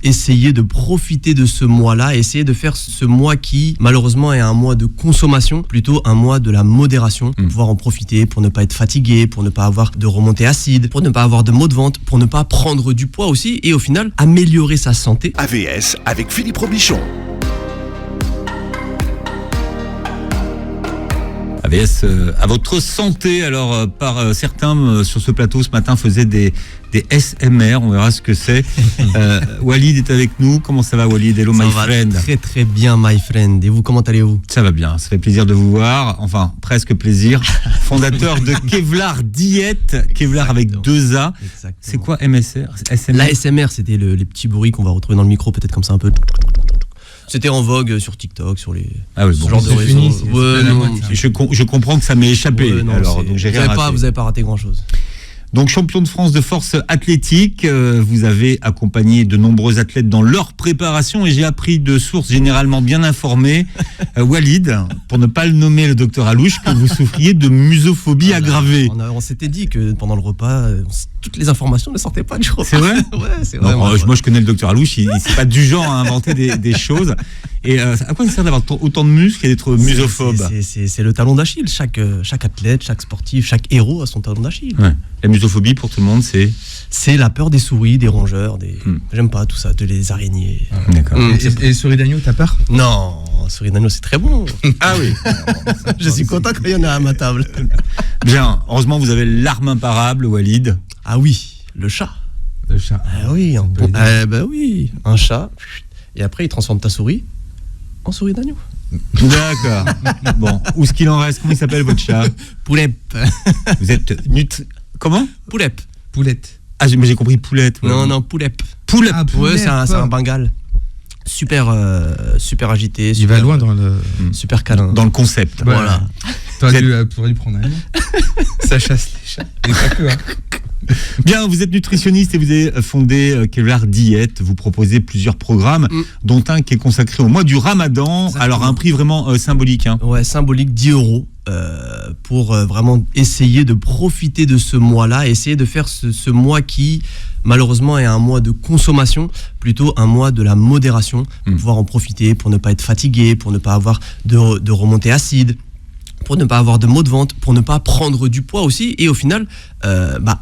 essayer de profiter de ce mois-là, essayer de faire ce mois qui, malheureusement, est un mois de consommation, plutôt un mois de la modération, pour pouvoir en profiter, pour ne pas être fatigué, pour ne pas avoir de remontée acide, pour ne pas avoir de maux de ventre, pour ne pas prendre du poids aussi, et au final, améliorer sa santé. AVS avec Philippe Robichon. AVS à votre santé. Alors, par certains sur ce plateau ce matin faisaient des SMR, on verra ce que c'est. Walid est avec nous. Comment ça va, Walid? Hello, my friend. Très très bien, my friend. Et vous, comment allez-vous? Ça va bien, ça fait plaisir de vous voir. Enfin, presque plaisir. Fondateur de Kevlar Diète. Kevlar avec 2 A. Exactement. C'est quoi MSR? SMR? La SMR, c'était les petits bruits qu'on va retrouver dans le micro, peut-être comme ça un peu. C'était en vogue sur TikTok, sur les oui, bon, ce genre de réseaux. Je comprends que ça m'est échappé. Ouais, non, alors, donc j'ai rien raté. Vous n'avez pas raté grand-chose. Donc, champion de France de force athlétique, vous avez accompagné de nombreux athlètes dans leur préparation et j'ai appris de sources généralement bien informées, Walid, pour ne pas le nommer le docteur Alouche, que vous souffriez de musophobie aggravée. On s'était dit que pendant le repas, toutes les informations ne sortaient pas du repas. C'est vrai? Ouais, c'est vrai. Moi, je connais le docteur Alouche, il c'est pas du genre à inventer des choses. Et à quoi ça sert d'avoir autant de muscles et d'être musophobe? C'est le talon d'Achille. Chaque athlète, chaque sportif, chaque héros a son talon d'Achille. Ouais. La musophobie, pour tout le monde, c'est la peur des souris, des rongeurs, j'aime pas tout ça, des araignées. D'accord. Et souris d'agneau, t'as peur? Non, souris d'agneau, c'est très bon. Ah oui. Je suis content quand il y en a à ma table. Bien, heureusement, vous avez l'arme imparable, Walid. Ah oui, le chat. Le chat. Ah oui, oui, un chat. Et après, il transforme ta souris en souris d'agneau. D'accord. Bon, où est-ce qu'il en reste? Comment il s'appelle votre chat? Poulep. Vous êtes Comment? Poulep. Poulette. Ah, mais j'ai compris poulette. Ouais. Non, Poulep. Poulette. Ah, Ouais, Poulep, c'est un Bengale. Super agité. Il va loin dans le... Super câlin. Dans le concept. Ouais. Voilà. T'aurais dû prendre un. Ça chasse les chats. Et pas que, hein. Bien, vous êtes nutritionniste et vous avez fondé Kevlar Diète. Vous proposez plusieurs programmes, dont un qui est consacré au mois du Ramadan. Exactement. Alors, un prix vraiment symbolique. Hein. Ouais, symbolique, 10 € pour vraiment essayer de profiter de ce mois-là, essayer de faire ce mois qui, malheureusement, est un mois de consommation, plutôt un mois de la modération, pour pouvoir en profiter, pour ne pas être fatigué, pour ne pas avoir de remontée acide, pour ne pas avoir de maux de ventre, pour ne pas prendre du poids aussi, et au final,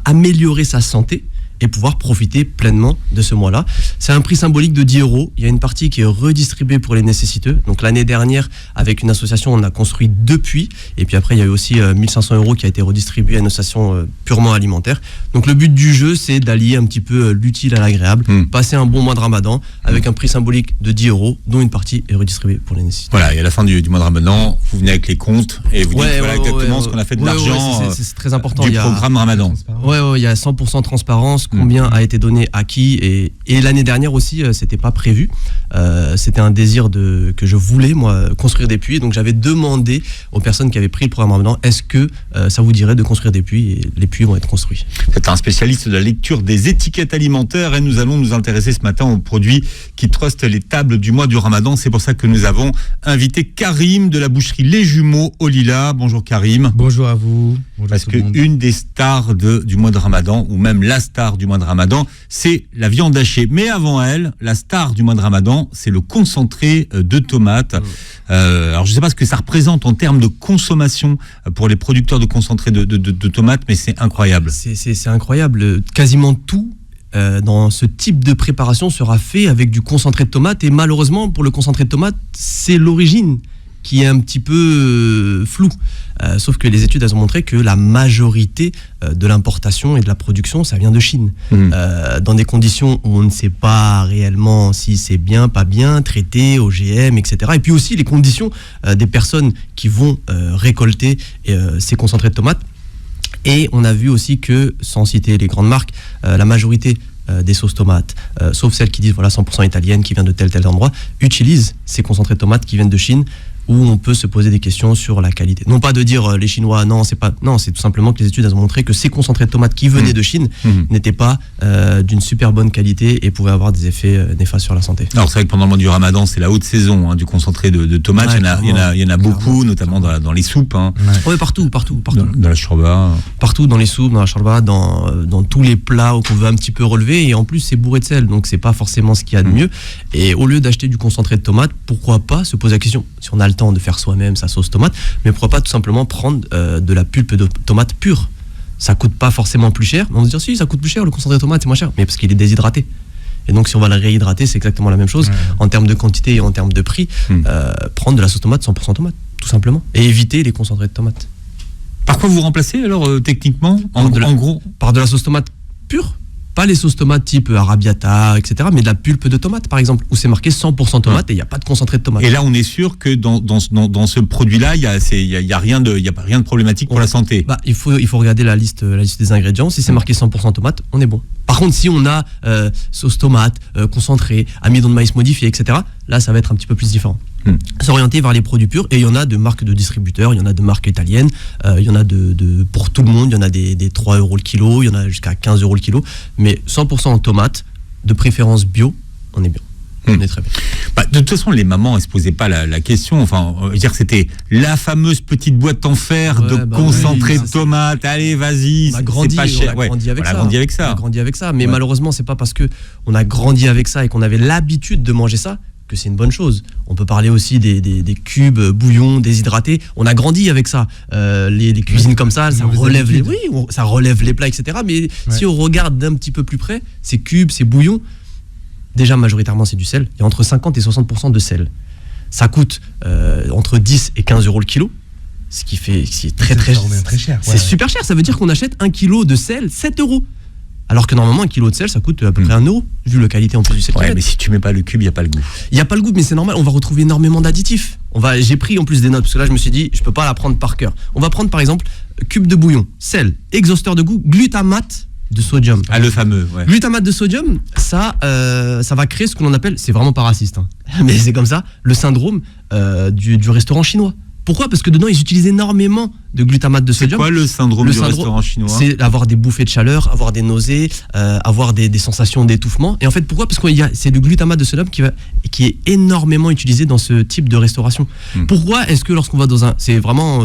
améliorer sa santé et pouvoir profiter pleinement de ce mois-là. C'est un prix symbolique de 10 €. Il y a une partie qui est redistribuée pour les nécessiteux. Donc l'année dernière, avec une association, on a construit 2 puits. Et puis après, il y a eu aussi 1500 € qui a été redistribué à une association purement alimentaire. Donc le but du jeu, c'est d'allier un petit peu l'utile à l'agréable, passer un bon mois de Ramadan avec un prix symbolique de 10 €, dont une partie est redistribuée pour les nécessiteux. Voilà, et à la fin du mois de Ramadan, vous venez avec les comptes et vous dites exactement ce qu'on a fait de l'argent c'est très important. du programme Ramadan. Il y a 100% de transparence, combien a été donné à qui, et l'année dernière aussi, c'était pas prévu. C'était un désir que je voulais, moi, construire des puits. Donc j'avais demandé aux personnes qui avaient pris le programme Ramadan, est-ce que ça vous dirait de construire des puits, et les puits vont être construits. Vous êtes un spécialiste de la lecture des étiquettes alimentaires et nous allons nous intéresser ce matin aux produits qui trustent les tables du mois du Ramadan. C'est pour ça que nous avons invité Karim de la boucherie Les Jumeaux au Lila. Bonjour Karim. Bonjour à vous. Bonjour parce qu'une des stars du mois de Ramadan, ou même la star du mois de Ramadan, c'est la viande hachée. Mais avant elle, la star du mois de Ramadan, c'est le concentré de tomates. Alors je ne sais pas ce que ça représente en termes de consommation pour les producteurs de concentré de tomates, mais c'est incroyable. C'est incroyable. Quasiment tout dans ce type de préparation sera fait avec du concentré de tomate, et malheureusement pour le concentré de tomate, c'est l'origine qui est un petit peu floue. Sauf que les études elles ont montré que la majorité de l'importation et de la production, ça vient de Chine. Dans des conditions où on ne sait pas réellement si c'est bien, pas bien, traité, OGM, etc. Et puis aussi les conditions des personnes qui vont récolter ces concentrés de tomates. Et on a vu aussi que, sans citer les grandes marques, la majorité des sauces tomates, sauf celles qui disent 100% italienne, qui vient de tel endroit, utilisent ces concentrés de tomates qui viennent de Chine, où on peut se poser des questions sur la qualité. Non pas de dire les Chinois, non, c'est tout simplement que les études elles ont montré que ces concentrés de tomates qui venaient de Chine n'étaient pas d'une super bonne qualité et pouvaient avoir des effets néfastes sur la santé. Alors c'est vrai que pendant le mois du Ramadan, c'est la haute saison du concentré de tomates. Ouais, il y en a beaucoup, notamment dans les soupes. Ouais, partout. Dans la shorba. Partout, dans les soupes, dans la shorba, dans tous les plats qu'on veut un petit peu relever. Et en plus, c'est bourré de sel, donc c'est pas forcément ce qu'il y a de mieux. Et au lieu d'acheter du concentré de tomate, pourquoi pas se poser la question, si on a le temps de faire soi-même sa sauce tomate, mais pourquoi pas tout simplement prendre de la pulpe de tomate pure. Ça coûte pas forcément plus cher, mais on va se dire si ça coûte plus cher, le concentré de tomate c'est moins cher, mais parce qu'il est déshydraté. Et donc si on va le réhydrater, c'est exactement la même chose en termes de quantité et en termes de prix. Prendre de la sauce tomate 100% tomate, tout simplement, et éviter les concentrés de tomate. Par quoi vous remplacez alors techniquement en gros par de la sauce tomate pure. Pas les sauces tomates type arrabbiata, etc., mais de la pulpe de tomate, par exemple, où c'est marqué 100% tomate et il n'y a pas de concentré de tomate. Et là, on est sûr que dans ce produit-là, il y a rien de problématique pour la santé. Bah, il faut regarder la liste des ingrédients. Si c'est marqué 100% tomate, on est bon. Par contre, si on a sauce tomate, concentré, amidon de maïs modifié, etc., là, ça va être un petit peu plus différent. S'orienter vers les produits purs, et il y en a de marques de distributeurs, il y en a de marques italiennes, il y en a pour tout le monde, il y en a des 3 € le kilo, il y en a jusqu'à 15 € le kilo, mais 100% en tomates, de préférence bio, on est bien. On est très bien. Bah, de toute façon, les mamans, elles se posaient pas la question. Enfin, dire que c'était la fameuse petite boîte en fer de concentré de tomates. Allez, vas-y, c'est pas cher. On a grandi avec ça. On a grandi avec ça. Mais malheureusement, c'est pas parce que on a grandi avec ça et qu'on avait l'habitude de manger ça que c'est une bonne chose. On peut parler aussi des cubes bouillons déshydratés. On a grandi avec ça. Les cuisines comme ça relève ça relève les plats, etc. Mais si on regarde d'un petit peu plus près, ces cubes, ces bouillons, déjà majoritairement c'est du sel. Il y a entre 50 et 60% de sel. Ça coûte entre 10 et 15 € le kilo. Ce qui est très cher. C'est super cher. Ça veut dire qu'on achète 1 kilo de sel 7 €. Alors que normalement, 1 kilo de sel, ça coûte à peu près 1 €, vu la qualité en plus du sel. Ouais, mais si tu mets pas le cube, il n'y a pas le goût. Il n'y a pas le goût, mais c'est normal, on va retrouver énormément d'additifs. J'ai pris en plus des notes, parce que là, je me suis dit, je peux pas la prendre par cœur. On va prendre par exemple, cube de bouillon, sel, exhausteur de goût, glutamate de sodium. Ah, le fameux, ouais. Glutamate de sodium, ça va créer ce que l'on appelle, c'est vraiment pas raciste, mais c'est comme ça, le syndrome du restaurant chinois. Pourquoi ? Parce que dedans, ils utilisent énormément de glutamate de sodium. C'est quoi le syndrome du restaurant chinois ? C'est avoir des bouffées de chaleur, avoir des nausées, avoir des sensations d'étouffement. Et en fait, pourquoi ? Parce que c'est du glutamate de sodium qui est énormément utilisé dans ce type de restauration. Pourquoi est-ce que lorsqu'on va dans c'est vraiment...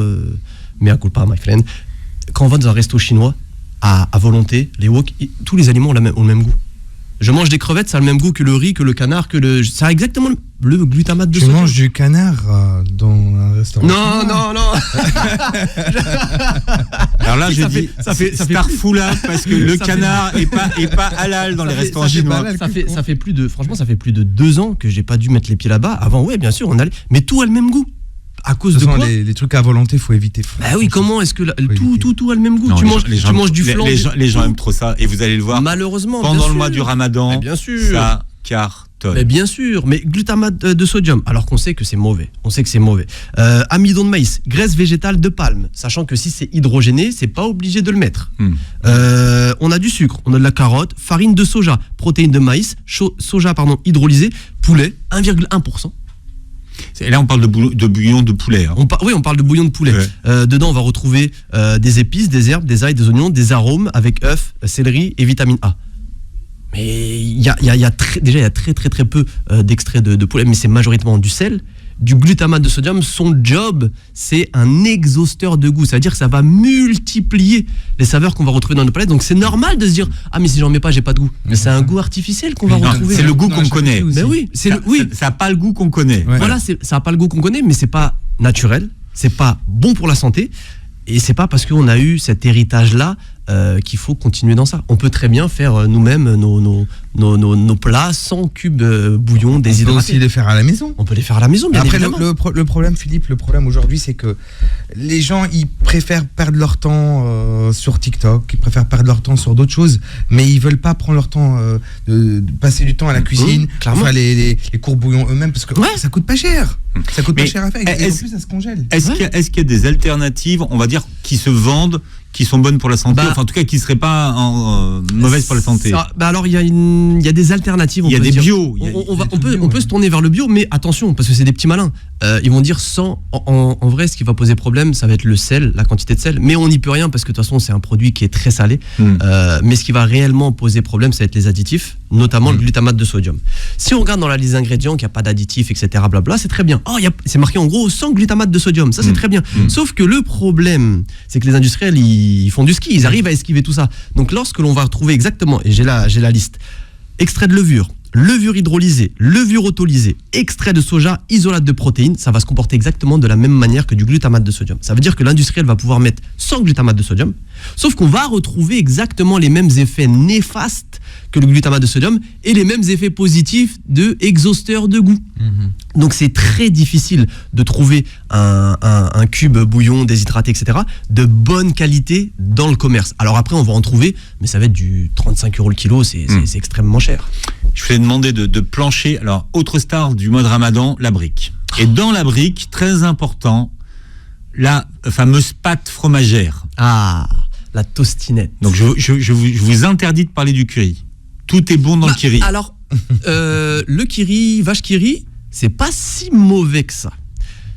mea culpa, my friend. Quand on va dans un resto chinois, à volonté, les wok, tous les aliments ont le même goût. Je mange des crevettes, ça a le même goût que le riz, que le canard, ça a exactement le glutamate de sodium. Tu manges du canard dans un restaurant. Non. Alors là, ça fait Starfoula parce que le canard est pas halal dans les restaurants chinois. Ça fait plus de 2 ans que j'ai pas dû mettre les pieds là-bas. Avant, ouais, bien sûr, on allait, mais tout a le même goût. À cause de quoi ? Les trucs à volonté, faut éviter. Bah oui, comment est-ce que tout a le même goût ? Non, tu manges du flan. Les gens aiment trop ça, et vous allez le voir. Malheureusement, pendant le mois du Ramadan, bien sûr. Ça cartonne. Mais bien sûr, mais glutamate de sodium, alors qu'on sait que c'est mauvais. Amidon de maïs, graisse végétale de palme, sachant que si c'est hydrogéné, c'est pas obligé de le mettre. On a du sucre, on a de la carotte, farine de soja, protéines de maïs, soja hydrolysé, poulet, 1,1%. Et là, on parle de bouillon de poulet. On parle de bouillon de poulet. Ouais. Dedans, on va retrouver des épices, des herbes, des ail, des oignons, des arômes avec œufs, céleri et vitamine A. Mais il y a très très très peu d'extraits de poulet, mais c'est majoritairement du sel, du glutamate de sodium. Son job, c'est un exhausteur de goût. Ça veut dire que ça va multiplier les saveurs qu'on va retrouver dans nos palettes. Donc c'est normal de se dire mais si j'en mets pas, j'ai pas de goût. Mais c'est un goût artificiel qu'on va retrouver. C'est le goût qu'on connaît. Mais oui, ça a pas le goût qu'on connaît. Ouais. Voilà, ça a pas le goût qu'on connaît, mais c'est pas naturel, c'est pas bon pour la santé, et c'est pas parce qu'on a eu cet héritage là qu'il faut continuer dans ça. On peut très bien faire nous-mêmes nos plats sans cubes bouillon déshydratés. On peut aussi les faire à la maison. On peut les faire à la maison, bien après, évidemment. Le problème, Philippe, aujourd'hui, c'est que les gens, ils préfèrent perdre leur temps sur TikTok, ils préfèrent perdre leur temps sur d'autres choses, mais ils veulent pas prendre leur temps de passer du temps à la cuisine, faire les cours bouillons eux-mêmes, parce que ça coûte pas cher. Ça coûte pas Mais cher à faire. Et en est-ce- plus, ça se congèle. Est-ce qu'il y a des alternatives, on va dire, qui se vendent, qui sont bonnes pour la santé, Bah, enfin en tout cas qui ne seraient pas mauvaises pour la santé? Alors il y a des alternatives. Il y a peut des se dire. bio. On peut se tourner vers le bio, mais attention, parce que c'est des petits malins. Ils vont dire sans. En vrai, ce qui va poser problème, ça va être le sel, la quantité de sel. Mais on n'y peut rien parce que de toute façon, c'est un produit qui est très salé. Mais ce qui va réellement poser problème, ça va être les additifs, notamment le glutamate de sodium. Si on regarde dans la liste d'ingrédients qu'il n'y a pas d'additifs, etc., blabla, c'est très bien. C'est marqué en gros sans glutamate de sodium. Ça, c'est très bien. Sauf que le problème, c'est que les industriels, ils font du ski. Ils arrivent à esquiver tout ça. Donc, lorsque l'on va retrouver exactement, et j'ai la liste, extrait de levure, levure hydrolysée, levure autolysée, extrait de soja, isolate de protéines, ça va se comporter exactement de la même manière que du glutamate de sodium. Ça veut dire que l'industriel va pouvoir mettre sans glutamate de sodium, sauf qu'on va retrouver exactement les mêmes effets néfastes que le glutamate de sodium et les mêmes effets positifs de exhausteur de goût. Donc c'est très difficile de trouver un cube bouillon déshydraté, etc., de bonne qualité dans le commerce. Alors après, on va en trouver, mais ça va être du 35 € le kilo, c'est extrêmement cher. Je vais demander de plancher. Alors, autre star du mois de Ramadan, la brique. Et dans la brique, très important, la fameuse pâte fromagère. Ah, la tostinette. Donc, je vous interdis de parler du curry. Tout est bon dans le curry. Alors, le kiri, vache kiri, c'est pas si mauvais que ça.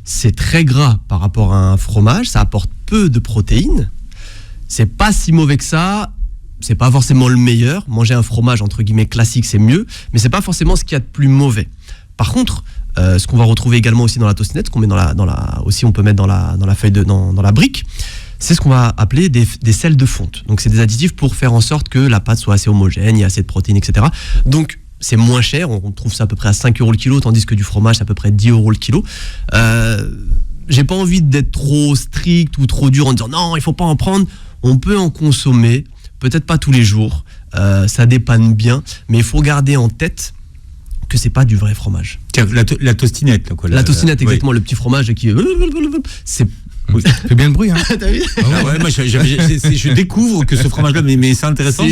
C'est très gras par rapport à un fromage, ça apporte peu de protéines. C'est pas si mauvais que ça. C'est pas forcément le meilleur. Manger un fromage entre guillemets classique, c'est mieux, mais c'est pas forcément ce qu'il y a de plus mauvais. Par contre, ce qu'on va retrouver également aussi dans la tostinette, ce qu'on met aussi on peut mettre dans la feuille dans la brique, c'est ce qu'on va appeler des sels de fonte. Donc c'est des additifs pour faire en sorte que la pâte soit assez homogène, il y a assez de protéines, etc. Donc c'est moins cher, on trouve ça à peu près à 5 € le kilo, tandis que du fromage c'est à peu près 10 € le kilo. J'ai pas envie d'être trop strict ou trop dur en disant non, il faut pas en prendre. On peut en consommer, peut-être pas tous les jours, ça dépanne bien, mais il faut garder en tête que c'est pas du vrai fromage. Tiens, la tostinette. Là, quoi, la tostinette, exactement, le petit fromage qui c'est... Oui. Fais bien le bruit, hein. T'as vu ? Ouais, moi, je découvre que ce fromage-là, mais c'est intéressant.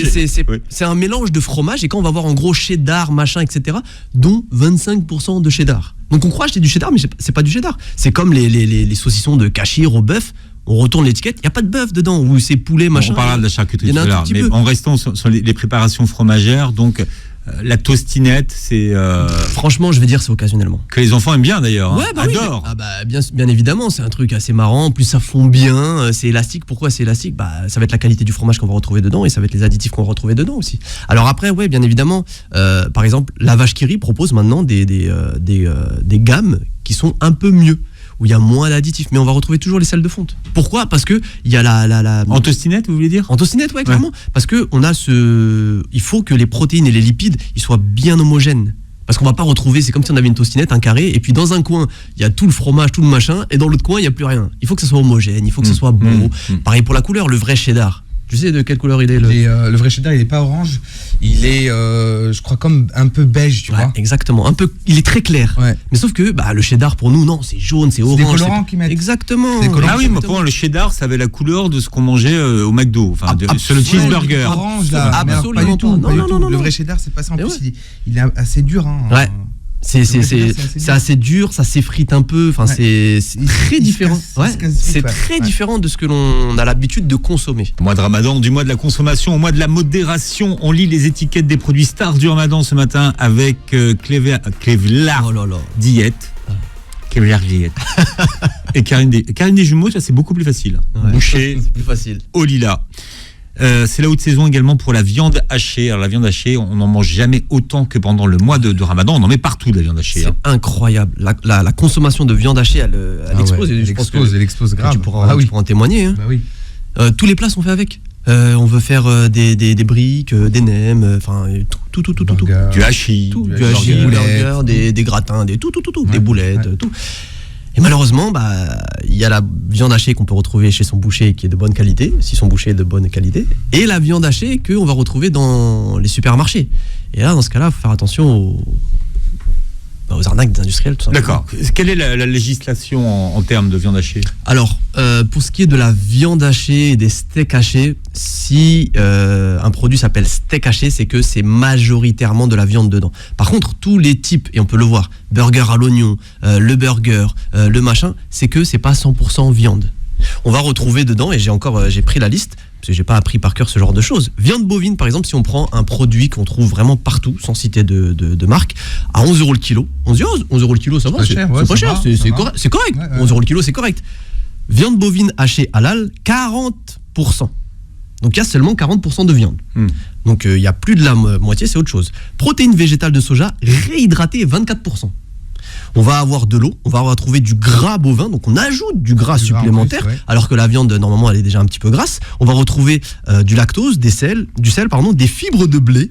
C'est un mélange de fromage, et quand on va voir en gros cheddar, machin, etc., dont 25% de cheddar. Donc on croit acheter du cheddar, mais c'est pas du cheddar. C'est comme les saucissons de Cachir au bœuf. On retourne l'étiquette, il n'y a pas de bœuf dedans, ou c'est poulet, machin. On parlera de la charcuterie tout à l'heure, mais peu. en restant sur les préparations fromagères, donc la tostinette, c'est... Franchement, je vais dire c'est occasionnellement. Que les enfants aiment bien d'ailleurs, ouais, hein, adorent. Oui, bien évidemment, c'est un truc assez marrant, en plus ça fond bien, c'est élastique. Pourquoi c'est élastique ? Ça va être la qualité du fromage qu'on va retrouver dedans, et ça va être les additifs qu'on va retrouver dedans aussi. Alors après, ouais, bien évidemment, par exemple, la vache qui rit propose maintenant des gammes qui sont un peu mieux, où il y a moins d'additifs, mais on va retrouver toujours les sels de fonte. Pourquoi ? Parce que il y a la En tostinette, vous voulez dire ? En tostinette, ouais, clairement. Parce que il faut que les protéines et les lipides, ils soient bien homogènes. Parce qu'on va pas retrouver, c'est comme si on avait une tostinette, un carré, et puis dans un coin, il y a tout le fromage, tout le machin, et dans l'autre coin, il y a plus rien. Il faut que ça soit homogène, il faut que ça soit beau. Pareil pour la couleur, le vrai cheddar. Tu sais de quelle couleur il est le vrai cheddar, il est pas orange, il est, je crois, comme un peu beige, tu vois. Exactement, il est très clair. Ouais. Mais sauf que le cheddar pour nous, non, c'est jaune, c'est orange. C'est des colorants qu'ils mettent. Exactement. Ah oui, mais pour moi, le cheddar, ça avait la couleur de ce qu'on mangeait au McDo, enfin, sur le cheeseburger. Orange là, absolument pas du tout. Non. Le vrai cheddar, c'est pas ça. En plus, il est assez dur. Hein. Ouais. C'est assez dur, ça s'effrite un peu, enfin c'est très différent. C'est très différent de ce que l'on a l'habitude de consommer. Mois de Ramadan, du mois de la consommation, au mois de la modération, on lit les étiquettes des produits stars du Ramadan ce matin avec Kevlar Diète. Kevlar Diète. Et Karine des Jumeaux, ça c'est beaucoup plus facile. Boucher, c'est plus facile. Au lilas. C'est la haute saison également pour la viande hachée. Alors la viande hachée, on n'en mange jamais autant que pendant le mois de Ramadan. On en met partout de la viande hachée. C'est incroyable. La consommation de viande hachée, elle explose. Ouais, elle explose grave. Tu pourras en témoigner. Hein. Bah oui. Tous les plats sont faits avec. On veut faire des briques, des nems, enfin tout. Du hachis, du hachis, des gratins, des boulettes, tout. Et malheureusement, il y a la viande hachée qu'on peut retrouver chez son boucher qui est de bonne qualité, si son boucher est de bonne qualité, et la viande hachée qu'on va retrouver dans les supermarchés. Et là, dans ce cas-là, il faut faire attention aux l'arnaque des industriels, tout simplement. D'accord. Quelle est la législation en termes de viande hachée? Alors, pour ce qui est de la viande hachée et des steaks hachés, si un produit s'appelle steak haché, c'est que c'est majoritairement de la viande dedans. Par contre, tous les types, et on peut le voir, burger à l'oignon, le burger, le machin, c'est que c'est pas 100% viande. On va retrouver dedans, et j'ai pris la liste, parce que j'ai pas appris par cœur ce genre de choses. Viande bovine, par exemple, si on prend un produit qu'on trouve vraiment partout, sans citer de marque, à 11 € le kilo. On se dit, 11 € le kilo, ça va, c'est pas cher, c'est correct. Ouais. 11 € le kilo, c'est correct. Viande bovine hachée halal, 40%. Donc il y a seulement 40% de viande. Donc il y a plus de la moitié, c'est autre chose. Protéines végétales de soja réhydratées, 24%. On va avoir de l'eau, on va retrouver du gras bovin, donc on ajoute du gras supplémentaire, gras en plus, ouais. alors que la viande, normalement, elle est déjà un petit peu grasse. On va retrouver du lactose, du sel, des fibres de blé,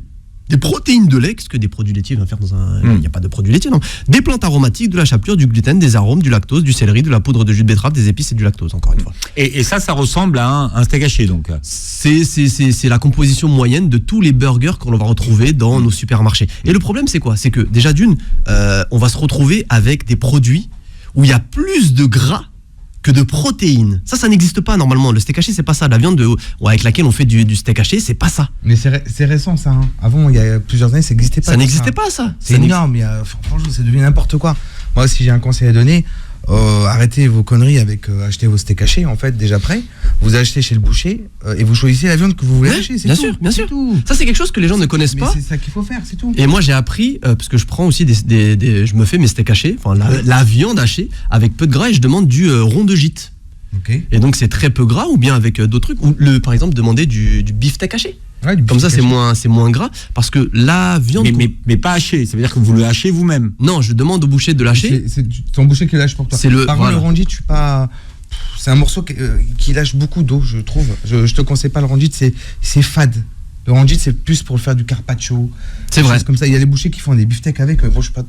des protéines de lait, qu'est-ce que des produits laitiers vont faire dans un... Il n'y a pas de produits laitiers, non. Des plantes aromatiques, de la chapelure, du gluten, des arômes, du lactose, du céleri, de la poudre de jus de betterave, des épices et du lactose, encore une fois. Et ça ressemble à un steak haché, donc. C'est la composition moyenne de tous les burgers qu'on va retrouver dans nos supermarchés. Et le problème, c'est quoi? C'est que déjà on va se retrouver avec des produits où il y a plus de gras que de protéines. Ça n'existe pas normalement. Le steak haché, c'est pas ça. La viande avec laquelle on fait du steak haché, c'est pas ça. Mais c'est récent ça. Hein. Avant, il y a plusieurs années, ça n'existait pas. Ça n'existait pas, ça. C'est énorme. Franchement, ça devient n'importe quoi. Moi, si j'ai un conseil à donner, arrêtez vos conneries avec acheter vos steaks hachés, en fait, déjà prêts. Vous achetez chez le boucher et vous choisissez la viande que vous voulez acheter. Bien sûr. Tout. Ça, c'est quelque chose que les gens ne connaissent pas. C'est ça qu'il faut faire, c'est tout. Et moi, j'ai appris, parce que je prends aussi je me fais mes steaks hachés, enfin la viande hachée, avec peu de gras, et je demande du rond de gîte. Okay. Et donc c'est très peu gras, ou bien avec d'autres trucs, ou par exemple demander du beefsteak haché. Ouais, comme ça c'est moins gras, parce que la viande... Mais pas haché, ça veut dire que vous le hachez vous-même. Non, je demande au boucher de lâcher. C'est ton boucher qui lâche pour toi. Par contre, le rondite, je suis pas... C'est un morceau qui lâche beaucoup d'eau, je trouve. Je te conseille pas le rondite, c'est fade. Le rondite, c'est plus pour faire du carpaccio. C'est vrai. Comme ça, il y a les bouchers qui font des beefsteaks avec. Bon, je sais pas.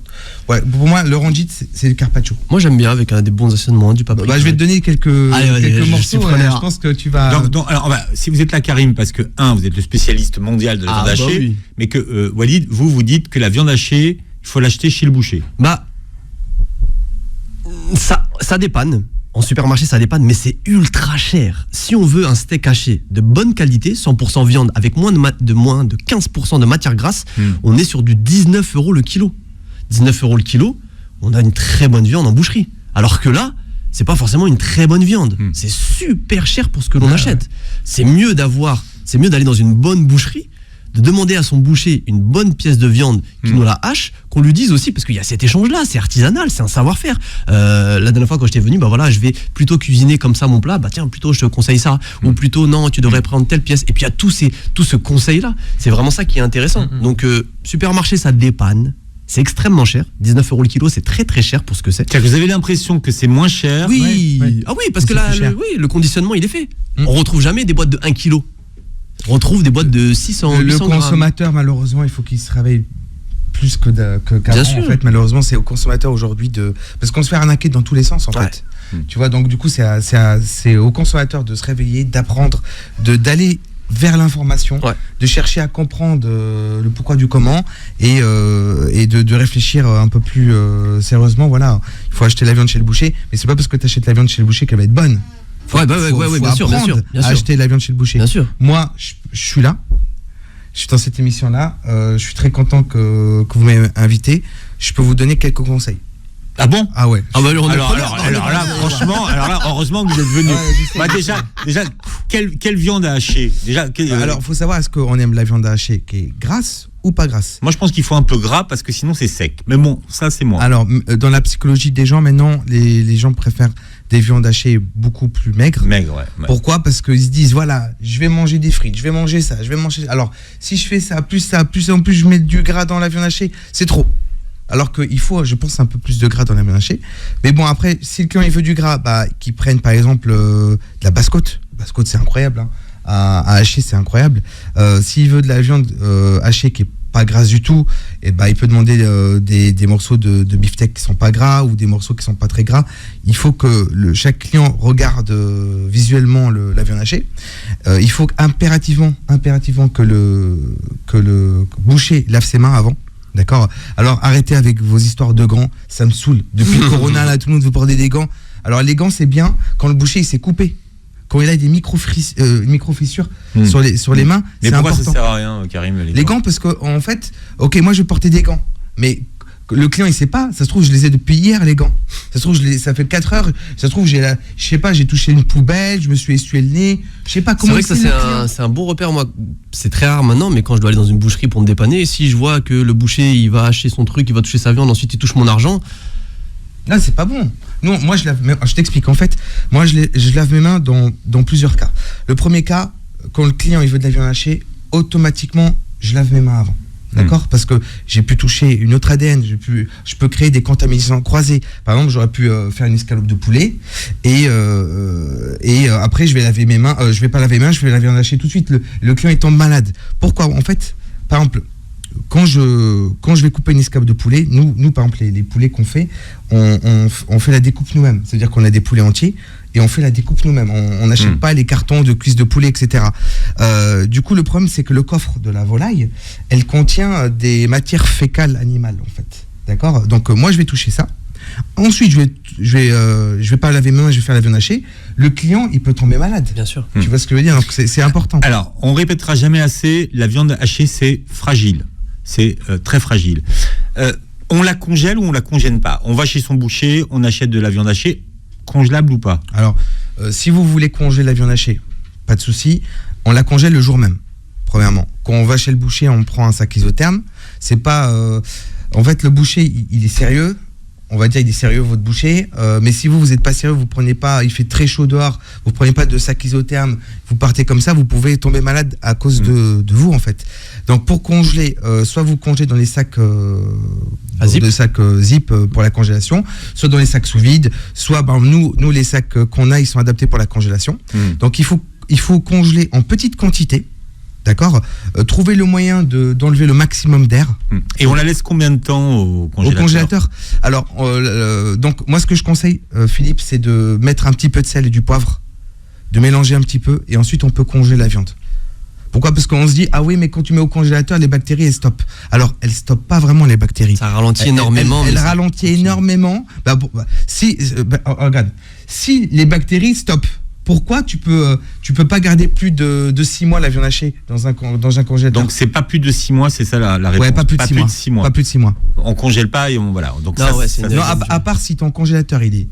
Ouais, pour moi, le rondite, c'est le carpaccio. Moi, j'aime bien avec des bons assaisonnements, du paprika. Je vais te donner quelques morceaux. Je pense que tu vas. Donc, alors, si vous êtes là, Karim, parce que vous êtes le spécialiste mondial de la viande hachée, oui. mais que Walid, vous dites que la viande hachée, il faut l'acheter chez le boucher. Ça dépanne. En supermarché, ça dépanne, mais c'est ultra cher. Si on veut un steak haché de bonne qualité, 100% viande, avec moins de 15% de matière grasse, on est sur du 19 € le kilo. 19 € le kilo, on a une très bonne viande en boucherie. Alors que là, c'est pas forcément une très bonne viande. C'est super cher pour ce que l'on achète. Ouais. C'est mieux d'aller dans une bonne boucherie, de demander à son boucher une bonne pièce de viande qui nous la hache, qu'on lui dise aussi, parce qu'il y a cet échange-là, c'est artisanal, c'est un savoir-faire. La dernière fois quand j'étais venu, je vais plutôt cuisiner comme ça mon plat, tiens, plutôt je te conseille ça, ou plutôt non, tu devrais prendre telle pièce. Et puis il y a tout ce conseil-là, c'est vraiment ça qui est intéressant. Donc supermarché, ça dépanne. C'est extrêmement cher, 19 € le kilo, c'est très très cher pour ce que c'est. Vous avez l'impression que c'est moins cher? Oui, ouais. Ah oui, parce que là, le conditionnement il est fait. On retrouve jamais des boîtes de 1 kg. On retrouve des boîtes de 600 Le 800 consommateur, malheureusement, il faut qu'il se réveille plus qu'avant. En fait, malheureusement, c'est au consommateur aujourd'hui parce qu'on se fait arnaquer dans tous les sens, en fait. Tu vois, donc du coup, c'est au consommateur de se réveiller, d'apprendre, d'aller vers l'information, de chercher à comprendre le pourquoi du comment et de réfléchir un peu plus sérieusement. Voilà, il faut acheter la viande chez le boucher, mais c'est pas parce que tu achètes la viande chez le boucher qu'elle va être bonne. Faut bien sûr. Acheter la viande chez le boucher. Bien sûr. Moi, je suis là. Je suis dans cette émission-là. Je suis très content que vous m'ayez invité. Je peux vous donner quelques conseils. Ah bon? Ah ouais. Alors là, franchement, heureusement que vous êtes venu. Déjà, quelle viande à hacher? Alors, faut savoir, est-ce qu'on aime la viande à hacher qui est grasse ou pas grasse? Moi, je pense qu'il faut un peu gras parce que sinon c'est sec. Mais bon, ça c'est moi. Alors, dans la psychologie des gens, maintenant, les gens préfèrent des viandes hachées beaucoup plus maigres. Maigres, ouais. Pourquoi? Parce qu'ils se disent, voilà, je vais manger des frites, je vais manger ça, je vais manger... Alors, si je fais ça, plus en plus je mets du gras dans la viande hachée, c'est trop. Alors qu'il faut, je pense, un peu plus de gras dans la viande hachée. Mais bon, après, si le client il veut du gras, qu'il prenne par exemple de la basse-côte. La basse-côte, c'est incroyable. Hein. À hacher, c'est incroyable. S'il veut de la viande hachée qui est pas grasse du tout, et il peut demander des morceaux de beefsteak qui sont pas gras ou des morceaux qui sont pas très gras. Il faut que chaque client regarde visuellement la viande hachée. Il faut impérativement que le boucher lave ses mains avant. D'accord. Alors arrêtez avec vos histoires de gants, ça me saoule. Depuis le corona, là, tout le monde veut porter des gants. Alors les gants, c'est bien quand le boucher il s'est coupé. Quand il a des micro-fissures sur les mains, mais c'est pourquoi important. ça sert à rien, Karim, Les gants, parce que en fait, ok, moi je vais porter des gants, mais le client il sait pas, ça se trouve je les ai depuis hier les gants. Ça se trouve ça fait 4 heures, ça se trouve je sais pas, j'ai touché une poubelle, je me suis essuyé le nez, je sais pas comment. C'est vrai que ça c'est un bon repère. Moi, c'est très rare maintenant, mais quand je dois aller dans une boucherie pour me dépanner, et si je vois que le boucher il va acheter son truc, il va toucher sa viande, ensuite il touche mon argent. Là, c'est pas bon. Non, moi je t'explique. En fait, moi je lave mes mains dans plusieurs cas. Le premier cas, quand le client il veut de la viande hachée, automatiquement je lave mes mains avant. D'accord ? Parce que j'ai pu toucher une autre ADN, je peux créer des contaminations croisées. Par exemple, j'aurais pu faire une escalope de poulet et après je vais laver mes mains. Je vais pas laver mes mains, je vais la viande hachée tout de suite. Le client il tombe malade. Pourquoi ? En fait, par exemple, quand je vais couper une escalope de poulet, nous par exemple les poulets qu'on fait, on fait la découpe nous-mêmes. C'est-à-dire qu'on a des poulets entiers et on fait la découpe nous-mêmes. On n'achète pas les cartons de cuisses de poulet, etc. Du coup, le problème, c'est que le coffre de la volaille, elle contient des matières fécales animales, en fait. D'accord ? Donc, moi, je vais toucher ça. Ensuite, je vais pas laver mes mains, je vais faire la viande hachée. Le client, il peut tomber malade. Bien sûr. Tu vois ce que je veux dire ? Donc, c'est important. Alors, on répétera jamais assez, la viande hachée, c'est fragile. C'est très fragile. On la congèle ou on la congèle pas ? On va chez son boucher, on achète de la viande hachée, congelable ou pas ? Alors, si vous voulez congeler la viande hachée, pas de souci, on la congèle le jour même, premièrement. Quand on va chez le boucher, on prend un sac isotherme. C'est pas... en fait, le boucher, il est sérieux. On va dire il est sérieux, votre boucher. Mais si vous n'êtes pas sérieux, vous prenez pas... Il fait très chaud dehors, vous prenez pas de sac isotherme, vous partez comme ça, vous pouvez tomber malade à cause de vous, en fait. Donc, pour congeler, soit vous congelez dans les sacs... zip pour la congélation, soit dans les sacs sous vide, soit nous les sacs qu'on a, ils sont adaptés pour la congélation. Donc il faut congeler en petite quantité, d'accord. Trouver le moyen d'enlever le maximum d'air. Et on la laisse combien de temps au congélateur ? Alors donc moi ce que je conseille, Philippe, c'est de mettre un petit peu de sel et du poivre, de mélanger un petit peu et ensuite on peut congeler la viande. Pourquoi ? Parce qu'on se dit, ah oui, mais quand tu mets au congélateur, les bactéries, elles stoppent. Alors, elles stoppent pas vraiment, les bactéries. Ça ralentit énormément. Elles ralentissent énormément. Regarde, si les bactéries stoppent, pourquoi tu peux pas garder plus de 6 mois la viande hachée dans un congélateur ? Donc, c'est pas plus de 6 mois, c'est ça la réponse ? Ouais, pas plus de 6 mois. Pas plus de 6 mois. On congèle pas et on... Voilà. Donc non, à part si ton congélateur, il est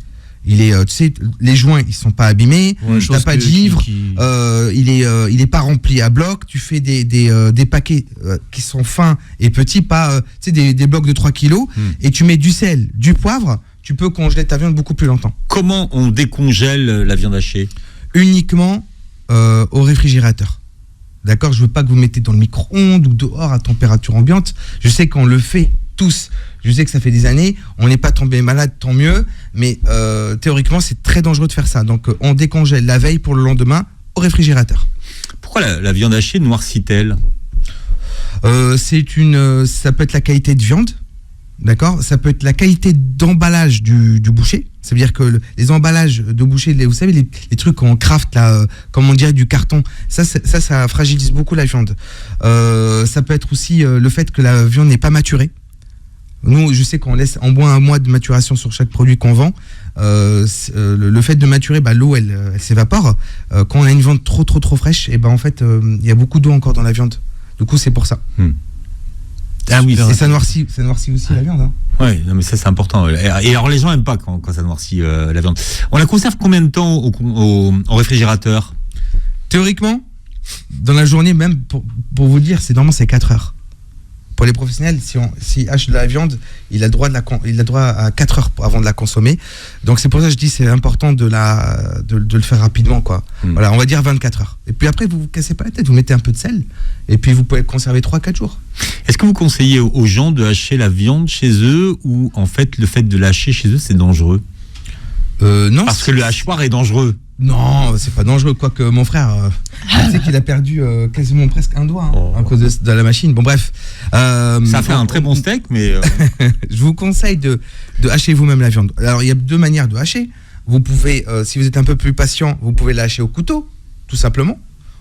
tu sais, les joints ils sont pas abîmés, t'as pas de givre, il est pas rempli à bloc, tu fais des paquets qui sont fins et petits, pas tu sais des blocs de 3 kilos, et tu mets du sel, du poivre, tu peux congeler ta viande beaucoup plus longtemps. Comment on décongèle la viande hachée ? Uniquement au réfrigérateur. D'accord, je veux pas que vous mettez dans le micro-ondes ou dehors à température ambiante. Je sais qu'on le fait tous. Je sais que ça fait des années, on n'est pas tombé malade, tant mieux, mais théoriquement, c'est très dangereux de faire ça. Donc, on décongèle la veille pour le lendemain au réfrigérateur. Pourquoi la viande hachée noircit-elle ? Ça peut être la qualité de viande, d'accord ? Ça peut être la qualité d'emballage du boucher. Ça veut dire que les emballages de boucher, vous savez, les trucs qu'on craft, là, comme on dirait du carton, ça fragilise beaucoup la viande. Ça peut être aussi le fait que la viande n'est pas maturée. Nous, je sais qu'on boit 1 mois de maturation sur chaque produit qu'on vend. Le fait de maturer, l'eau, elle s'évapore. Quand on a une viande trop fraîche, et en fait, il y a beaucoup d'eau encore dans la viande. Du coup, c'est pour ça. Ah oui, et ça noircit aussi la viande. Hein. Oui, mais ça c'est important. Et alors les gens n'aiment pas quand ça noircit la viande. On la conserve combien de temps au réfrigérateur ? Théoriquement, dans la journée, même pour vous dire, normalement c'est 4 heures. Pour les professionnels, si achète de la viande, il a droit à 4 heures avant de la consommer. Donc c'est pour ça que je dis c'est important de le faire rapidement, quoi. Voilà, on va dire 24 heures. Et puis après, vous vous cassez pas la tête, vous mettez un peu de sel et puis vous pouvez le conserver 3-4 jours. Est-ce que vous conseillez aux gens de hacher la viande chez eux ou en fait le fait de la hacher chez eux c'est dangereux ? Non. Parce que le hachoir est dangereux. Non, c'est pas dangereux. Quoique mon frère, tu sais qu'il a perdu quasiment presque un doigt à cause de la machine. Bon, bref. Ça fait un très bon steak, mais... Je vous conseille de hacher vous-même la viande. Alors, il y a 2 manières de hacher. Vous pouvez, si vous êtes un peu plus patient, vous pouvez la hacher au couteau, tout simplement.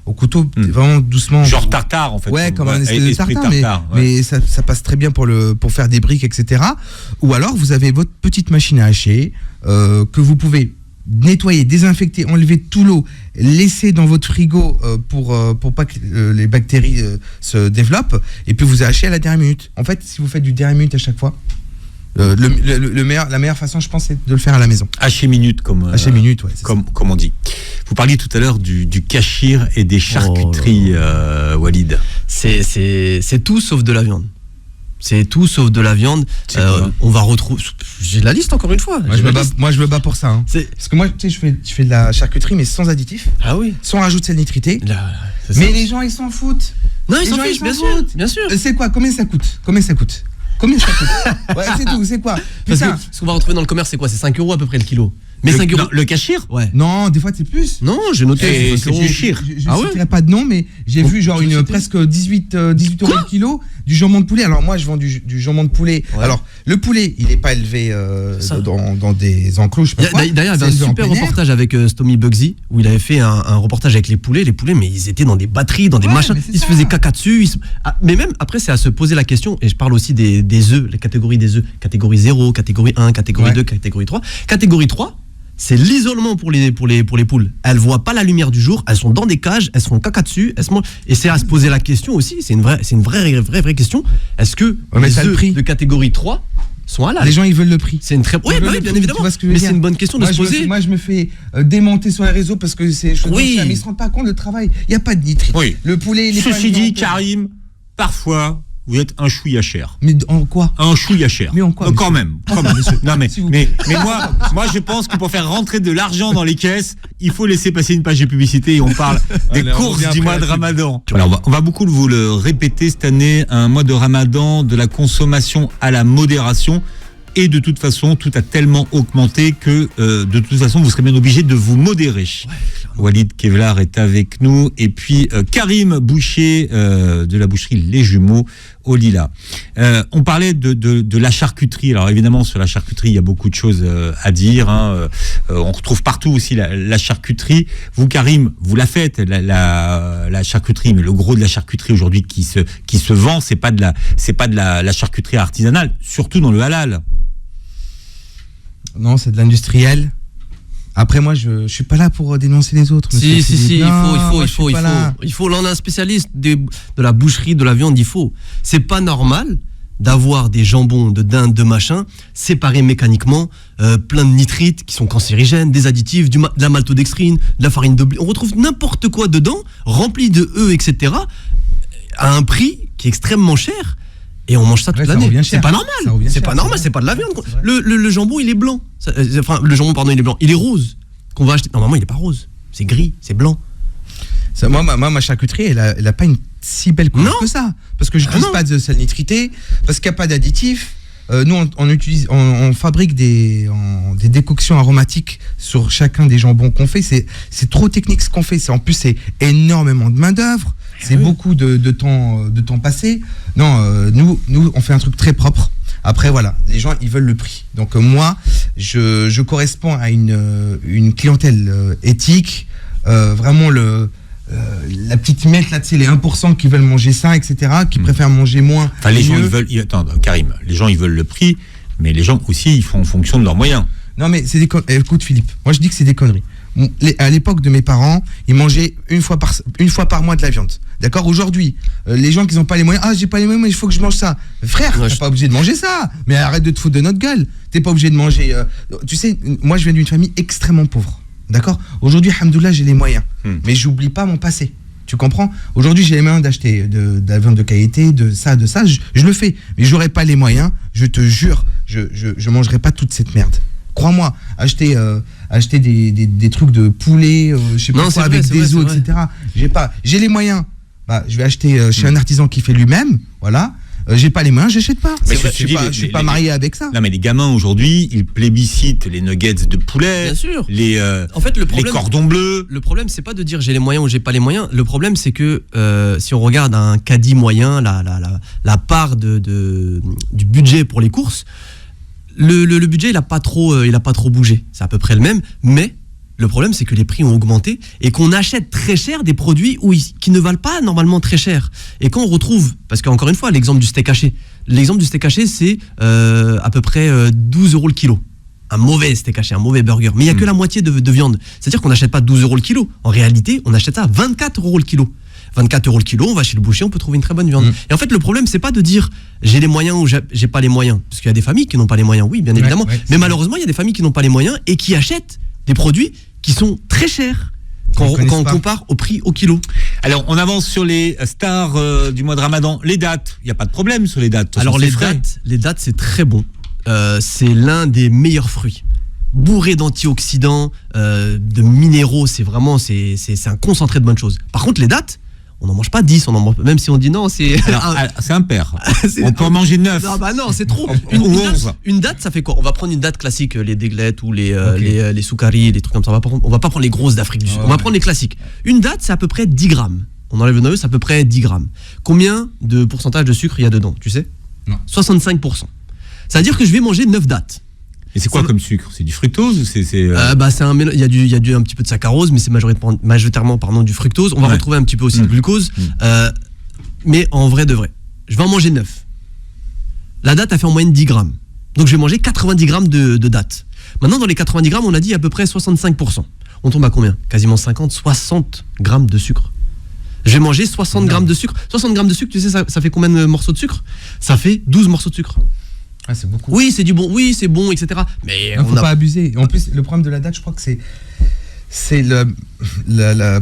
au couteau, vraiment doucement. Genre tartare en fait. Ouais, comme un espèce de esprit tartare, ouais. mais ça passe très bien pour faire des briques, etc. Ou alors vous avez votre petite machine à hacher que vous pouvez nettoyer, désinfecter, enlever tout l'eau, laisser dans votre frigo pour pas que les bactéries se développent, et puis vous hachez à la dernière minute. En fait, si vous faites du dernière minute à chaque fois, la meilleure façon, je pense, c'est de le faire à la maison. Haché minute, Haché minute, ouais, comme on dit. Vous parliez tout à l'heure du cachir et des charcuteries, Walid. C'est tout sauf de la viande. C'est tout sauf de la viande. On va retrouver. J'ai la liste encore une fois. Moi, je me bats pour ça. Hein. Parce que moi, tu sais, je fais de la charcuterie, mais sans additifs. Ah oui. Sans rajout de sel nitrité. Mais les gens, ils s'en foutent. Non, ils s'en fichent, bien sûr. C'est quoi? Combien ça coûte? Ouais, c'est tout, c'est quoi? Parce que ce qu'on va retrouver dans le commerce, c'est quoi? C'est 5 € à peu près le kilo. Mais 5 €. Le cachir? Ouais. Non, des fois c'est plus. Non, j'ai noté. C'est du chir. Je ne citerai pas de nom, mais j'ai vu genre presque 18 € le kilo du jambon de poulet. Alors moi, je vends du jambon de poulet. Ouais. Alors le poulet, il n'est pas élevé dans des enclos, je sais pas quoi. D'ailleurs, il y avait un super reportage avec Stomy Bugsy où il avait fait un reportage avec les poulets. Les poulets, mais ils étaient dans des batteries, dans des machins. Ils se faisaient caca dessus. Mais même après, c'est à se poser la question. Et je parle aussi des œufs, les catégories des œufs. Catégorie 0, catégorie 1, catégorie 2, catégorie 3. Catégorie 3. C'est l'isolement pour les poules. Elles voient pas la lumière du jour, elles sont dans des cages, elles se font caca dessus, et c'est à se poser la question aussi, c'est une vraie question. Est-ce que les œufs de catégorie 3 sont halal? Les gens, ils veulent le prix. C'est une très bien évidemment. Mais c'est une bonne question de se poser. Moi, je me fais démonter sur les réseaux parce que c'est mais ils se rendent pas compte le travail. Il y a pas de nitrite. Oui. Le poulet, ceci dit, Karim, parfois vous êtes un chouïa cher. Mais en quoi? Un chouïa cher. Mais en quoi? Quand même. Non mais moi je pense que pour faire rentrer de l'argent dans les caisses, il faut laisser passer une page de publicité et on parle des courses du mois de Ramadan. Alors on va beaucoup vous le répéter cette année, un mois de Ramadan, de la consommation à la modération. Et de toute façon, tout a tellement augmenté que de toute façon, vous serez bien obligé de vous modérer. Ouais, Walid Kevlar est avec nous. Et puis Karim Boucher de la boucherie Les Jumeaux au Lila. On parlait de la charcuterie. Alors évidemment, sur la charcuterie, il y a beaucoup de choses à dire. Hein. On retrouve partout aussi la charcuterie. Vous, Karim, vous la faites, la charcuterie. Mais le gros de la charcuterie aujourd'hui qui se vend, c'est pas de la charcuterie artisanale, surtout dans le halal. Non, c'est de l'industriel. Après, moi, je suis pas là pour dénoncer les autres. Si, il faut. Là, on a un spécialiste de la boucherie, de la viande, il faut. C'est pas normal d'avoir des jambons, de dinde, de machin, séparés mécaniquement, plein de nitrites qui sont cancérigènes, des additifs, de la maltodextrine, de la farine de blé. On retrouve n'importe quoi dedans, rempli de etc., à un prix qui est extrêmement cher. Et on mange ça toute l'année. C'est pas normal. C'est pas normal, c'est pas de la viande. Le jambon, il est blanc. Le jambon, pardon, il est blanc. Il est rose. Qu'on va acheter. Normalement, il est pas rose. C'est gris, c'est blanc. Moi, ma charcuterie, elle a pas une si belle couleur que ça. Parce que je n'utilise pas de sel nitrité, parce qu'il n'y a pas d'additifs. Nous, on fabrique des décoctions aromatiques sur chacun des jambons qu'on fait. C'est trop technique ce qu'on fait. En plus, c'est énormément de main-d'œuvre. C'est beaucoup de temps passé. Non, nous, on fait un truc très propre. Après, voilà, les gens, ils veulent le prix. Donc, moi, je corresponds à une clientèle éthique. Vraiment, la petite miette, là, tu sais, les 1% qui veulent manger ça, etc., qui préfèrent manger moins. Enfin, les gens, attends, Karim, les gens, ils veulent le prix, mais les gens aussi, ils font en fonction de leurs moyens. Non, mais c'est des conneries. Écoute, Philippe, moi, je dis que c'est des conneries. À l'époque de mes parents, ils mangeaient une fois par mois de la viande. D'accord? Aujourd'hui, les gens qui n'ont pas les moyens, j'ai pas les moyens, mais il faut que je mange ça. Frère, t'es pas obligé de manger ça. Mais arrête de te foutre de notre gueule. T'es pas obligé de manger. Tu sais, moi, je viens d'une famille extrêmement pauvre. D'accord? Aujourd'hui, alhamdoulilah, j'ai les moyens. Mais j'oublie pas mon passé. Tu comprends? Aujourd'hui, j'ai les moyens d'acheter de la viande de qualité, de ça. Je le fais. Mais j'aurais pas les moyens. Je te jure, je mangerai pas toute cette merde. Crois-moi, acheter des trucs de poulet, je sais pas quoi, avec des os, etc. J'ai les moyens. Je vais acheter chez un artisan qui fait lui-même. Voilà. J'ai pas les moyens, j'achète pas. Mais je suis pas marié avec ça. Non, mais les gamins aujourd'hui, ils plébiscitent les nuggets de poulet. Bien sûr. En fait, les cordons bleus. Le problème, c'est pas de dire j'ai les moyens ou j'ai pas les moyens. Le problème, c'est que si on regarde un caddie moyen, la part du budget pour les courses, le budget, il a pas trop bougé. C'est à peu près le même, mais Le problème, c'est que les prix ont augmenté et qu'on achète très cher des produits qui ne valent pas normalement très cher. Et quand on retrouve, parce qu'encore une fois, l'exemple du steak haché, c'est à peu près 12 € le kilo. Un mauvais steak haché, un mauvais burger. Mais il n'y a que la moitié de viande. C'est-à-dire qu'on n'achète pas 12 € le kilo. En réalité, on achète ça à 24 € le kilo. 24 € le kilo, on va chez le boucher, on peut trouver une très bonne viande. Et en fait, le problème, c'est pas de dire j'ai les moyens ou j'ai pas les moyens. Parce qu'il y a des familles qui n'ont pas les moyens, oui, bien évidemment. Mais malheureusement, il y a des familles qui n'ont pas les moyens et qui achètent des produits qui sont très chers quand on compare au prix au kilo. Alors, on avance sur les stars du mois de Ramadan. Les dates, il n'y a pas de problème sur les dates. Alors, les dates, c'est très bon. C'est l'un des meilleurs fruits. Bourré d'antioxydants, de minéraux, c'est un concentré de bonnes choses. Par contre, les dates, on n'en mange pas 10, même si on dit non, c'est... C'est impair. On peut en manger 9. Non, c'est trop. Une date, ça fait quoi? On va prendre une date classique, les déglettes ou les soukaris, les trucs comme ça. On va pas prendre les grosses d'Afrique du Sud. On va prendre les classiques. Une date, c'est à peu près 10 grammes. On enlève le noyau, c'est à peu près 10 grammes. Combien de pourcentage de sucre il y a dedans, tu sais? Non. 65%. Ça veut dire que je vais manger 9 dates. Et c'est quoi comme sucre? C'est du fructose ou c'est un mélange. Il y a un petit peu de saccharose, mais c'est majoritairement du fructose. On va retrouver un petit peu aussi de glucose. Mais en vrai de vrai, je vais en manger 9. La date a fait en moyenne 10 grammes. Donc je vais manger 90 grammes de date. Maintenant, dans les 90 grammes, on a dit à peu près 65%. On tombe à combien? Quasiment 60 grammes de sucre. Je vais manger 60 grammes de sucre. 60 grammes de sucre, tu sais, ça fait combien de morceaux de sucre? Ça fait 12 morceaux de sucre. Ah, c'est beaucoup. Oui, c'est du bon, oui, c'est bon, etc. Mais on ne faut pas abuser. En plus, le problème de la date, je crois que c'est pas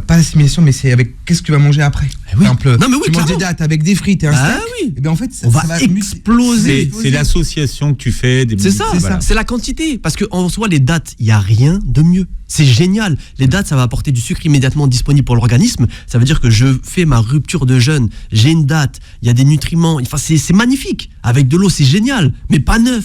l'assimilation, mais c'est avec qu'est-ce que tu vas manger après. Oui. Par exemple, non, mais oui, tu manges des dates avec des frites et un steak. Oui. Et bien en fait, on va exploser. C'est l'association que tu fais. C'est ça, c'est la quantité. Parce qu'en soi, les dates, il n'y a rien de mieux. C'est génial. Les dates, ça va apporter du sucre immédiatement disponible pour l'organisme. Ça veut dire que je fais ma rupture de jeûne. J'ai une date, il y a des nutriments. Enfin, c'est magnifique. Avec de l'eau, c'est génial. Mais pas 9.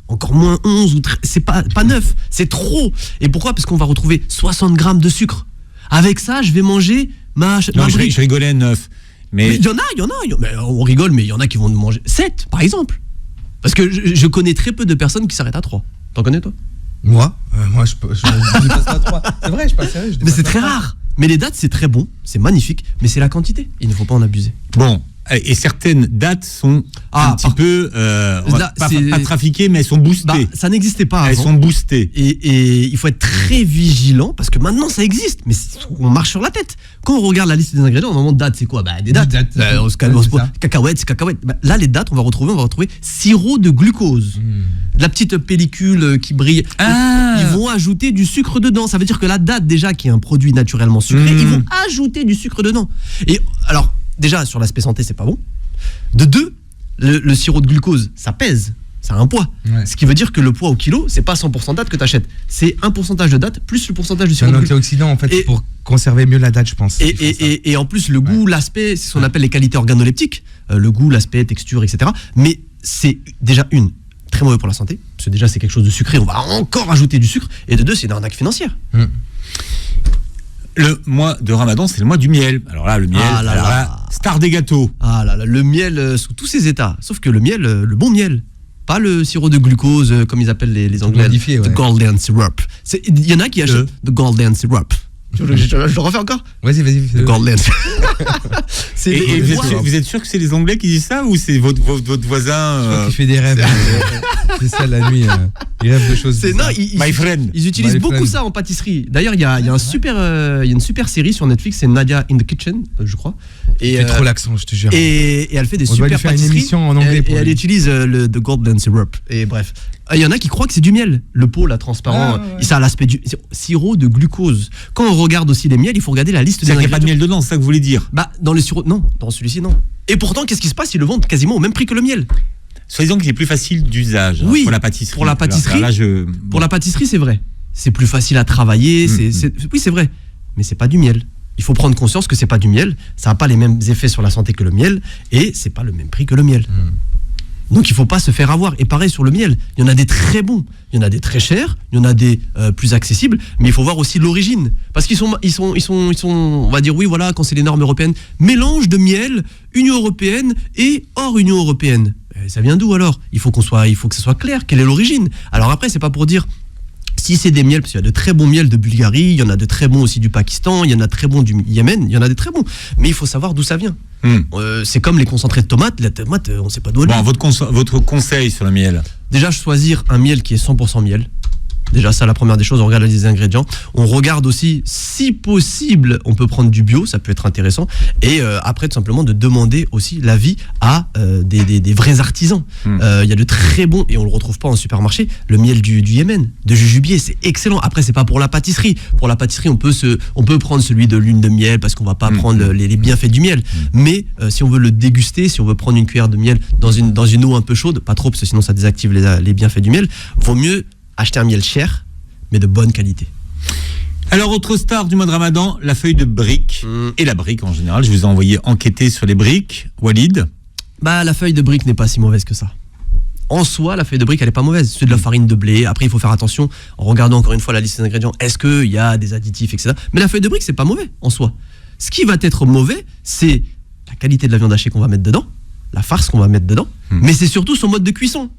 Encore moins 11 ou 13, c'est pas 9, c'est trop. Et pourquoi? Parce qu'on va retrouver 60 grammes de sucre. Avec ça, je vais manger je rigolais 9. Mais il y en a. Mais on rigole, mais il y en a qui vont manger 7, par exemple. Parce que je connais très peu de personnes qui s'arrêtent à 3. T'en connais, toi? Moi, je passe à 3. C'est vrai, je passe sérieux. Mais c'est très rare. Mais les dates, c'est très bon, c'est magnifique, mais c'est la quantité. Il ne faut pas en abuser. Bon. Et certaines dates sont un petit peu pas trafiquées, mais elles sont boostées. Ça n'existait pas avant. Elles sont boostées. Et il faut être très vigilant parce que maintenant ça existe, mais on marche sur la tête. Quand on regarde la liste des ingrédients, normalement date c'est quoi? Des dates. On se calme, cacahuètes, c'est cacahuètes. Là les dates, on va retrouver sirop de glucose. La petite pellicule qui brille. Ils vont ajouter du sucre dedans. Ça veut dire que la date déjà qui est un produit naturellement sucré, ils vont ajouter du sucre dedans. Et alors déjà, sur l'aspect santé, c'est pas bon. De 2, le sirop de glucose, ça pèse, ça a un poids. Ouais. Ce qui veut dire que le poids au kilo, c'est pas 100% date que tu achètes. C'est un pourcentage de date plus le pourcentage de sirop de glucose. C'est un antioxydant, en fait, pour conserver mieux la date, je pense. Et en plus, le goût, l'aspect, c'est ce qu'on appelle les qualités organoleptiques. Le goût, l'aspect, texture, etc. Mais c'est déjà très mauvais pour la santé. Parce que déjà, c'est quelque chose de sucré, on va encore ajouter du sucre. Et de 2, c'est une arnaque financière. Le mois de Ramadan, c'est le mois du miel. Alors là, le miel, star des gâteaux. Le miel sous tous ses états. Sauf que le miel, le bon miel, pas le sirop de glucose, comme ils appellent les Anglais. Modifié, the golden syrup. Il y en a qui achètent the golden syrup. Je le refais encore? Vas-y. The golden Et vous êtes sûr que c'est les Anglais qui disent ça ou c'est votre voisin Je crois qu'il fait des rêves. C'est ça la nuit. Il rêve de choses. My friend. Ils utilisent beaucoup ça en pâtisserie. D'ailleurs, il y a une super série sur Netflix, c'est Nadia in the Kitchen, je crois. Et fait trop l'accent, je te jure. Et elle fait des super pâtisseries. On doit lui faire une émission en anglais. Et elle utilise the golden syrup. Et bref. Il y en a qui croient que c'est du miel. Le pot, là, transparent, ça a l'aspect du sirop de glucose. Quand on regarde aussi les miels, il faut regarder la liste des ingrédients. Il n'y a pas de miel dedans, c'est ça que vous voulez dire? Dans le sirop, non. Dans celui-ci, non. Et pourtant, qu'est-ce qui se passe? Ils le vendent quasiment au même prix que le miel. Soi-disant qu'il est plus facile d'usage pour la pâtisserie. Pour la pâtisserie, pour la pâtisserie, c'est vrai. C'est plus facile à travailler. Oui, c'est vrai. Mais c'est pas du miel. Il faut prendre conscience que c'est pas du miel. Ça n'a pas les mêmes effets sur la santé que le miel. Et c'est pas le même prix que le miel. Donc il ne faut pas se faire avoir. Et pareil sur le miel, il y en a des très bons, il y en a des très chers, il y en a des plus accessibles, mais il faut voir aussi l'origine. Parce qu'ils sont, on va dire oui, voilà, quand c'est les normes européennes, mélange de miel, Union européenne et hors Union européenne. Ça vient d'où alors? Il faut que ce soit clair, quelle est l'origine. Alors après, c'est pas pour dire Si c'est des miels, parce qu'il y a de très bons miels de Bulgarie, il y en a de très bons aussi du Pakistan, il y en a de très bons du Yémen, il y en a des très bons. Mais il faut savoir d'où ça vient. C'est comme les concentrés de tomates. La tomate, on ne sait pas d'où elle vient. Votre conseil sur le miel? Déjà, choisir un miel qui est 100% miel. Déjà, ça, la première des choses, on regarde les ingrédients. On regarde aussi, si possible, on peut prendre du bio, ça peut être intéressant. Et après, tout simplement, de demander aussi l'avis à des vrais artisans. Il y a de très bons, et on ne le retrouve pas en supermarché, le miel du Yémen, de jujubier, c'est excellent. Après, c'est pas pour la pâtisserie. Pour la pâtisserie, on peut prendre celui de lune de miel, parce qu'on va pas prendre les bienfaits du miel. Mais si on veut le déguster, si on veut prendre une cuillère de miel dans une eau un peu chaude, pas trop, parce que sinon ça désactive les bienfaits du miel, vaut mieux acheter un miel cher, mais de bonne qualité. Alors, autre star du mois de Ramadan, la feuille de brique et la brique en général. Je vous ai envoyé enquêter sur les briques. Walid? La feuille de brique n'est pas si mauvaise que ça. En soi, la feuille de brique, elle n'est pas mauvaise. C'est de la farine de blé. Après, il faut faire attention en regardant encore une fois la liste des ingrédients. Est-ce qu'il y a des additifs, etc. Mais la feuille de brique, c'est pas mauvais en soi. Ce qui va être mauvais, c'est la qualité de la viande hachée qu'on va mettre dedans, la farce qu'on va mettre dedans, mais c'est surtout son mode de cuisson.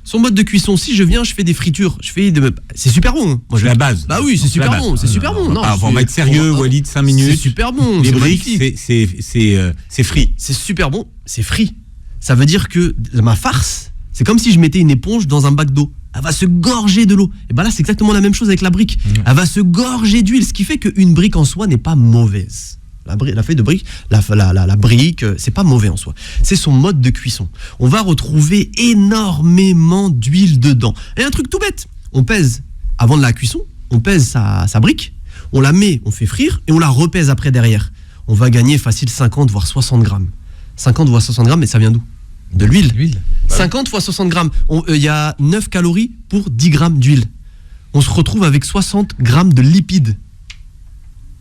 Son mode de cuisson, si je viens, je fais des fritures, c'est super bon. Moi, c'est la base. Bah oui, c'est super bon, c'est super bon. On va être sérieux, Walid, 5 minutes. C'est super bon. Les briques, c'est frit. C'est super bon, c'est frit. Ça veut dire que ma farce, c'est comme si je mettais une éponge dans un bac d'eau. Elle va se gorger de l'eau. Et là, c'est exactement la même chose avec la brique. Elle va se gorger d'huile, ce qui fait qu'une brique en soi n'est pas mauvaise. La feuille de brique, la brique, c'est pas mauvais en soi. C'est son mode de cuisson. On va retrouver énormément d'huile dedans. Et un truc tout bête, on pèse, avant de la cuisson, on pèse sa brique, on la met, on fait frire, et on la repèse après derrière. On va gagner facile 50 voire 60 grammes. 50 voire 60 grammes, mais ça vient d'où? De l'huile. 50 fois 60 grammes. Il y a 9 calories pour 10 grammes d'huile. On se retrouve avec 60 grammes de lipides.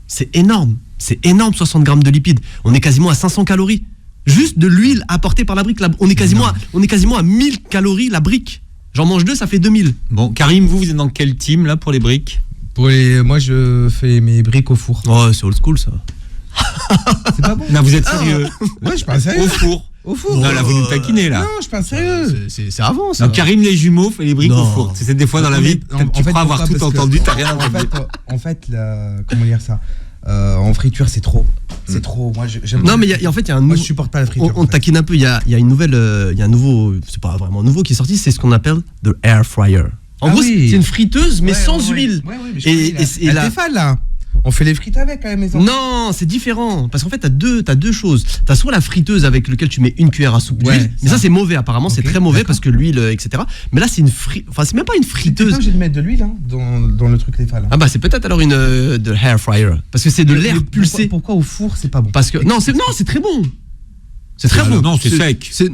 C'est énorme. C'est énorme, 60 grammes de lipides. On est quasiment à 500 calories. Juste de l'huile apportée par la brique. On est quasiment à 1000 calories la brique. J'en mange 2, ça fait 2000. Bon, Karim, vous êtes dans quel team là pour les briques? Moi, je fais mes briques au four. Oh, c'est old school ça. C'est pas bon. Non, vous êtes sérieux? Ouais, je parle sérieux. Au four. Non, là, vous nous taquinez là. Non, je parle sérieux. C'est avant ça. Non, Karim les jumeaux fait les briques au four. C'est des fois dans la vie, tu crois avoir tout entendu, t'as rien entendu. En fait, comment dire ça? En friture, c'est trop. C'est trop. Moi, j'aime. Non, mais en fait, il y a un nouveau. Moi, je supporte pas la friture. On taquine un peu. Il y a une nouvelle. Il y a un nouveau. C'est pas vraiment nouveau qui est sorti. C'est ce qu'on appelle de air fryer. En gros, c'est une friteuse, mais sans huile. Et la Tefal, là. On fait les frites avec à la maison. Non, c'est différent. Parce qu'en fait, t'as deux choses. T'as soit la friteuse avec laquelle tu mets une cuillère à soupe d'huile. Mais ça, c'est mauvais apparemment. Okay, c'est très mauvais parce que l'huile, etc. Mais là, c'est c'est même pas une friteuse. C'est pas obligé de mettre de l'huile dans le truc Tefal. Ah c'est peut-être alors de air fryer. Parce que c'est de l'air pulsé. Pourquoi au four, c'est pas bon? Parce que c'est très bon. C'est très bon. Non, c'est sec. C'est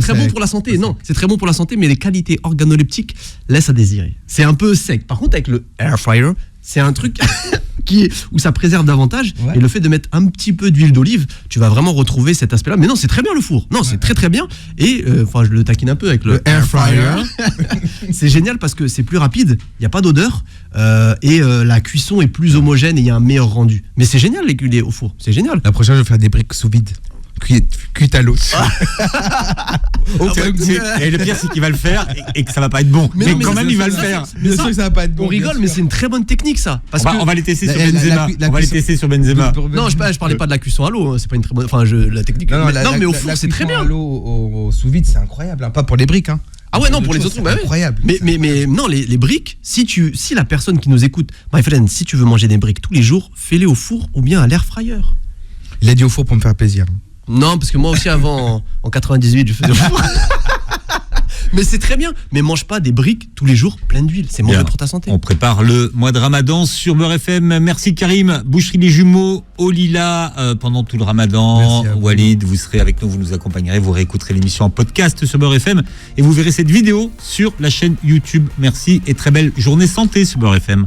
très bon pour la santé. Non, c'est très bon pour la santé, mais les qualités organoleptiques laissent à désirer. C'est un peu sec. Par contre, avec le air fryer, c'est un truc où ça préserve davantage. Et le fait de mettre un petit peu d'huile d'olive, tu vas vraiment retrouver cet aspect-là. Mais non, c'est très bien le four. Non, c'est très très bien. Et je le taquine un peu avec le air fryer. C'est génial parce que c'est plus rapide, il n'y a pas d'odeur et la cuisson est plus homogène et il y a un meilleur rendu. Mais c'est génial les culés au four. C'est génial. La prochaine, je vais faire des briques sous vide. Cuite à l'eau. Et le pire, c'est qu'il va le faire et que ça va pas être bon. Mais quand même, il va le faire. Bien sûr que ça va pas être bon. On rigole, mais c'est une très bonne technique, ça. On va les tester sur Benzema. On va les tester sur Benzema. Non, je parlais pas de la cuisson à l'eau. C'est pas une très bonne. Enfin, la technique. Non, mais au four, c'est très bien. La cuisson à l'eau au sous vide, c'est incroyable. Pas pour les briques. Ah ouais, non, pour les autres, c'est incroyable. Mais non, les briques, si la personne qui nous écoute, my friend, si tu veux manger des briques tous les jours, fais-les au four ou bien à l'air fryer. Il a dit au four pour me faire plaisir. Non, parce que moi aussi avant, en 98, je faisais au four. Mais c'est très bien. Mais mange pas des briques tous les jours pleines d'huile. C'est mauvais pour ta santé. On prépare le mois de Ramadan sur Beurre FM. Merci Karim. Boucherie Les Jumeaux au Lila pendant tout le Ramadan. Walid, vous serez avec nous, vous nous accompagnerez. Vous réécouterez l'émission en podcast sur Beurre FM et vous verrez cette vidéo sur la chaîne YouTube. Merci et très belle journée santé sur Beurre FM.